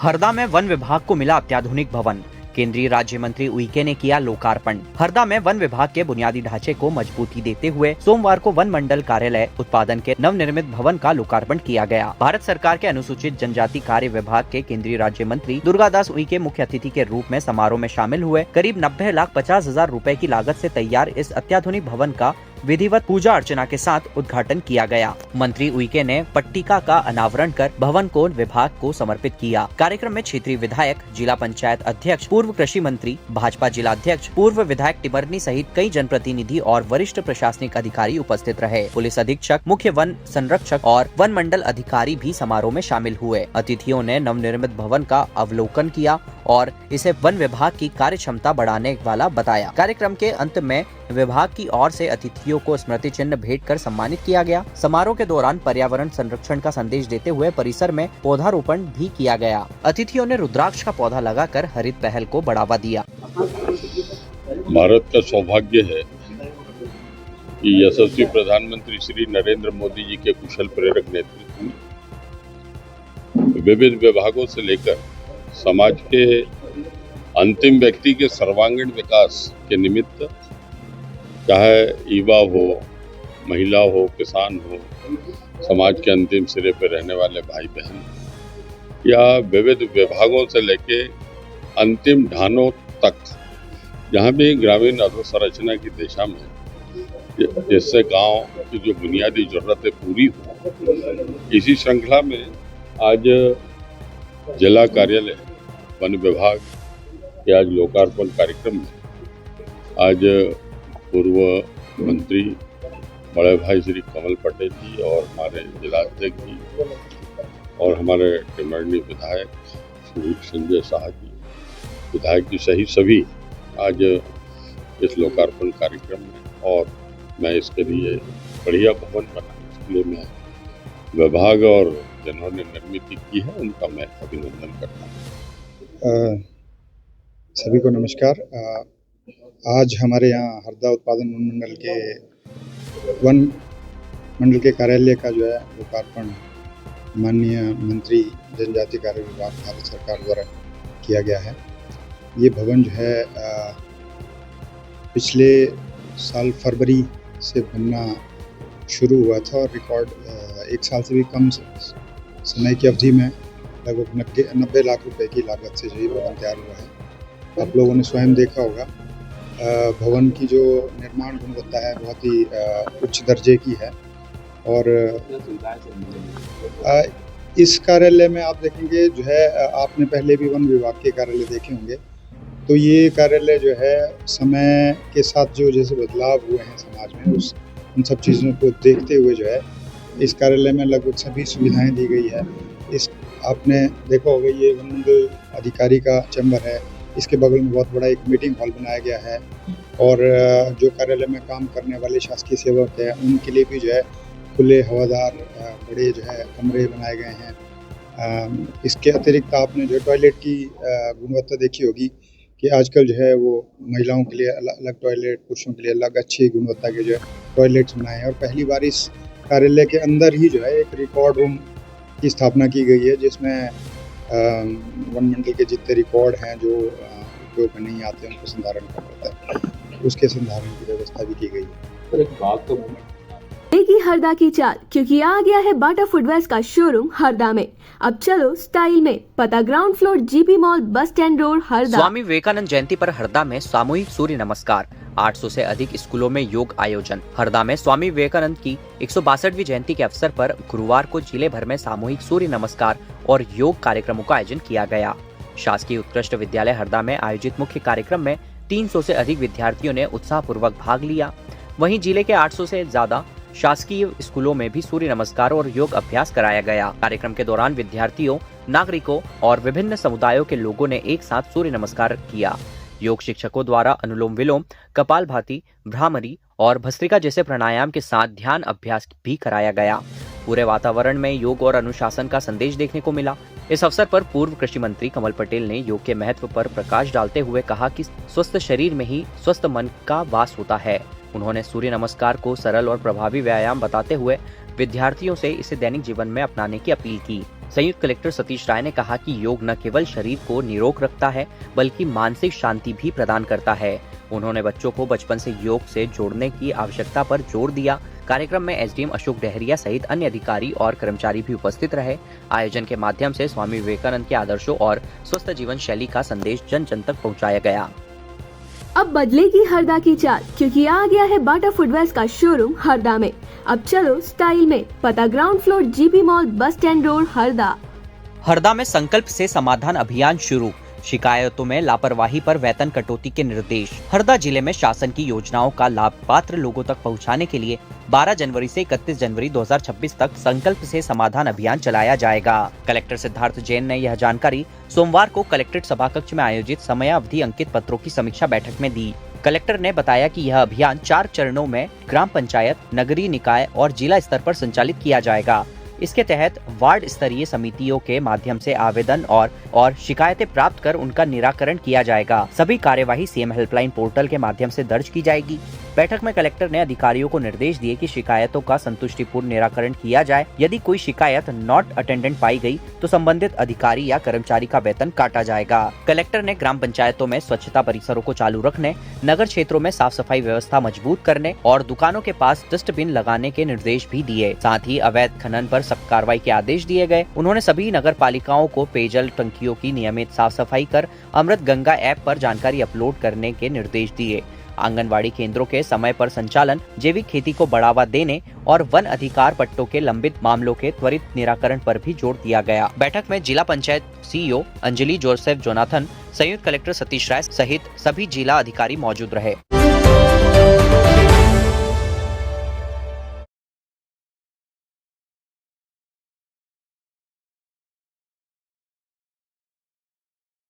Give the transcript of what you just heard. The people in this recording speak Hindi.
हरदा में वन विभाग को मिला अत्याधुनिक भवन। केंद्रीय राज्य मंत्री उइके ने किया लोकार्पण। हरदा में वन विभाग के बुनियादी ढांचे को मजबूती देते हुए सोमवार को वन मंडल कार्यालय उत्पादन के नवनिर्मित भवन का लोकार्पण किया गया। भारत सरकार के अनुसूचित जनजाति कार्य विभाग के केंद्रीय राज्य मंत्री दुर्गादास उइके मुख्य अतिथि के रूप में समारोह में शामिल हुए। करीब 90,50,000 रुपए की लागत से तैयार इस अत्याधुनिक भवन का विधिवत पूजा अर्चना के साथ उद्घाटन किया गया। मंत्री उइके ने पट्टिका का अनावरण कर भवन को विभाग को समर्पित किया। कार्यक्रम में क्षेत्रीय विधायक, जिला पंचायत अध्यक्ष, पूर्व कृषि मंत्री, भाजपा जिला अध्यक्ष, पूर्व विधायक टिमरनी सहित कई जनप्रतिनिधि और वरिष्ठ प्रशासनिक अधिकारी उपस्थित रहे। पुलिस अधीक्षक, मुख्य वन संरक्षक और वन मंडल अधिकारी भी समारोह में शामिल हुए। अतिथियों ने नवनिर्मित भवन का अवलोकन किया और इसे वन विभाग की कार्य क्षमता बढ़ाने वाला बताया। कार्यक्रम के अंत में विभाग की ओर से अतिथियों को स्मृति चिन्ह भेंट कर सम्मानित किया गया। समारोह के दौरान पर्यावरण संरक्षण का संदेश देते हुए परिसर में पौधारोपण भी किया गया। अतिथियों ने रुद्राक्ष का पौधा लगाकर हरित पहल को बढ़ावा दिया। भारत का सौभाग्य है कि यशस्वी प्रधानमंत्री श्री नरेंद्र मोदी जी के कुशल प्रेरक नेतृत्व में विविध विभागों से लेकर समाज के अंतिम व्यक्ति के सर्वांगीण विकास के निमित्त, चाहे युवा हो, महिला हो, किसान हो, समाज के अंतिम सिरे पर रहने वाले भाई बहन, या विविध विभागों से लेके अंतिम ढानों तक, जहाँ भी ग्रामीण अधोसंरचना की दिशा में जिससे गांव की जो बुनियादी जरूरतें पूरी हो, इसी श्रृंखला में आज जिला कार्यालय वन विभाग के आज लोकार्पण कार्यक्रम में आज पूर्व मंत्री बड़े भाई श्री कमल पटेल जी और हमारे जिलाध्यक्ष जी और हमारे टिमरनी विधायक श्री संजय शाह जी, विधायक जी सहित सभी आज इस लोकार्पण कार्यक्रम में, और मैं इसके लिए बढ़िया भवन बनाने के लिए मैं विभाग और जिन्होंने निर्मित की है उनका मैं अभिनंदन करता हूँ। सभी को नमस्कार। आज हमारे यहाँ हरदा उत्पादन वन मंडल के कार्यालय का जो है लोकार्पण माननीय मंत्री जनजाति कार्य विभाग भारत सरकार द्वारा किया गया है। ये भवन जो है पिछले साल फरवरी से बनना शुरू हुआ था और रिकॉर्ड 1 साल से भी कम समय की अवधि में लगभग 90 लाख रुपए की लागत से जो ये भवन तैयार हुआ है। आप लोगों ने स्वयं देखा होगा भवन की जो निर्माण गुणवत्ता है बहुत ही उच्च दर्जे की है। और इस कार्यालय में आप देखेंगे जो है, आपने पहले भी वन विभाग के कार्यालय देखे होंगे, तो ये कार्यालय जो है समय के साथ जो जैसे बदलाव हुए हैं समाज में, उन सब चीज़ों को देखते हुए जो है इस कार्यालय में लगभग सभी सुविधाएं दी गई है। इस आपने देखा होगा ये वन मंडल अधिकारी का चैम्बर है, इसके बगल में बहुत बड़ा एक मीटिंग हॉल बनाया गया है, और जो कार्यालय में काम करने वाले शासकीय सेवक हैं उनके लिए भी जो है खुले हवादार बड़े जो है कमरे बनाए गए हैं। इसके अतिरिक्त आपने जो टॉयलेट की गुणवत्ता देखी होगी कि आजकल जो है वो महिलाओं के लिए अलग टॉयलेट, पुरुषों के लिए अलग अच्छी गुणवत्ता के जो है टॉयलेट्स बनाए हैं। और पहली बार इस कार्यालय के अंदर ही जो है एक रिकॉर्ड रूम की स्थापना की गई है, जिसमें वन मंडल के जितने रिकॉर्ड हैं जो उपयोग में नहीं आते उनको संधारण कर पड़ता है, उसके संधारण की व्यवस्था भी की गई है। एक बात तो की हरदा की चाल, क्योंकि आ गया है बाटा फुटवेयर का शोरूम हरदा में। अब चलो स्टाइल में, पता ground floor GP mall, bus stand road, Harda. Swami Vivekananda Jayanti पर हरदा में सामूहिक सूर्य नमस्कार। 800 से अधिक स्कूलों में योग आयोजन। हरदा में स्वामी विवेकानंद की 162वीं जयंती के अवसर पर गुरुवार को जिले भर में सामूहिक सूर्य नमस्कार और योग कार्यक्रमों का आयोजन किया गया। शासकीय उत्कृष्ट विद्यालय हरदा में आयोजित मुख्य कार्यक्रम में 300 से अधिक विद्यार्थियों ने उत्साहपूर्वक भाग लिया। वहीं जिले के 800 से ज्यादा शासकीय स्कूलों में भी सूर्य नमस्कार और योग अभ्यास कराया गया। कार्यक्रम के दौरान विद्यार्थियों, नागरिकों और विभिन्न समुदायों के लोगों ने एक साथ सूर्य नमस्कार किया। योग शिक्षकों द्वारा अनुलोम विलोम, कपालभाति, भ्रामरी और भस्त्रिका जैसे प्राणायाम के साथ ध्यान अभ्यास भी कराया गया। पूरे वातावरण में योग और अनुशासन का संदेश देखने को मिला। इस अवसर पर पूर्व कृषि मंत्री कमल पटेल ने योग के महत्व पर प्रकाश डालते हुए कहा कि स्वस्थ शरीर में ही स्वस्थ मन का वास होता है। उन्होंने सूर्य नमस्कार को सरल और प्रभावी व्यायाम बताते हुए विद्यार्थियों से इसे दैनिक जीवन में अपनाने की अपील की। संयुक्त कलेक्टर सतीश राय ने कहा कि योग न केवल शरीर को निरोग रखता है बल्कि मानसिक शांति भी प्रदान करता है। उन्होंने बच्चों को बचपन से योग से जोड़ने की आवश्यकता पर जोर दिया। कार्यक्रम में एसडीएम अशोक डहरिया सहित अन्य अधिकारी और कर्मचारी भी उपस्थित रहे। आयोजन के माध्यम से स्वामी विवेकानंद के आदर्शों और स्वस्थ जीवन शैली का संदेश जन जन तक पहुंचाया गया। अब बदलेगी हरदा की चाल, क्योंकि आ गया है बाटा फुटवेयर्स का शोरूम हरदा में। अब चलो स्टाइल में, पता ground floor GP mall bus stand road Harda. Harda में संकल्प से समाधान अभियान शुरू, शिकायतों में लापरवाही पर वेतन कटौती के निर्देश। हरदा जिले में शासन की योजनाओं का लाभ पात्र लोगों तक पहुंचाने के लिए 12 जनवरी से 31 जनवरी 2026 तक संकल्प से समाधान अभियान चलाया जाएगा। कलेक्टर सिद्धार्थ जैन ने यह जानकारी सोमवार को कलेक्ट्रेट सभाकक्ष में आयोजित समयावधि अंकित पत्रों की समीक्षा बैठक में दी। कलेक्टर ने बताया कि यह अभियान 4 चरणों में ग्राम पंचायत, नगरीय निकाय और जिला स्तर पर संचालित किया जाएगा। इसके तहत वार्ड स्तरीय समितियों के माध्यम से आवेदन और शिकायतें प्राप्त कर उनका निराकरण किया जाएगा। सभी कार्यवाही सीएम हेल्पलाइन पोर्टल के माध्यम से दर्ज की जाएगी। बैठक में कलेक्टर ने अधिकारियों को निर्देश दिए कि शिकायतों का संतुष्टिपूर्ण निराकरण किया जाए। यदि कोई शिकायत नॉट अटेंडेंट पाई गई तो संबंधित अधिकारी या कर्मचारी का वेतन काटा जाएगा। कलेक्टर ने ग्राम पंचायतों में स्वच्छता परिसरों को चालू रखने, नगर क्षेत्रों में साफ सफाई व्यवस्था मजबूत करने और दुकानों के पास डस्टबिन लगाने के निर्देश भी दिए। साथ ही अवैध खनन पर सख्त कार्रवाई के आदेश दिए गए। उन्होंने सभी नगर पालिकाओं को पेयजल टंकियों की नियमित साफ सफाई कर अमृत गंगा ऐप पर जानकारी अपलोड करने के निर्देश दिए। आंगनवाड़ी केंद्रों के समय पर संचालन, जैविक खेती को बढ़ावा देने और वन अधिकार पट्टों के लंबित मामलों के त्वरित निराकरण पर भी जोर दिया गया। बैठक में जिला panchayat CEO Anjali Joseph Jonathan, संयुक्त कलेक्टर सतीश राय सहित सभी जिला अधिकारी मौजूद रहे।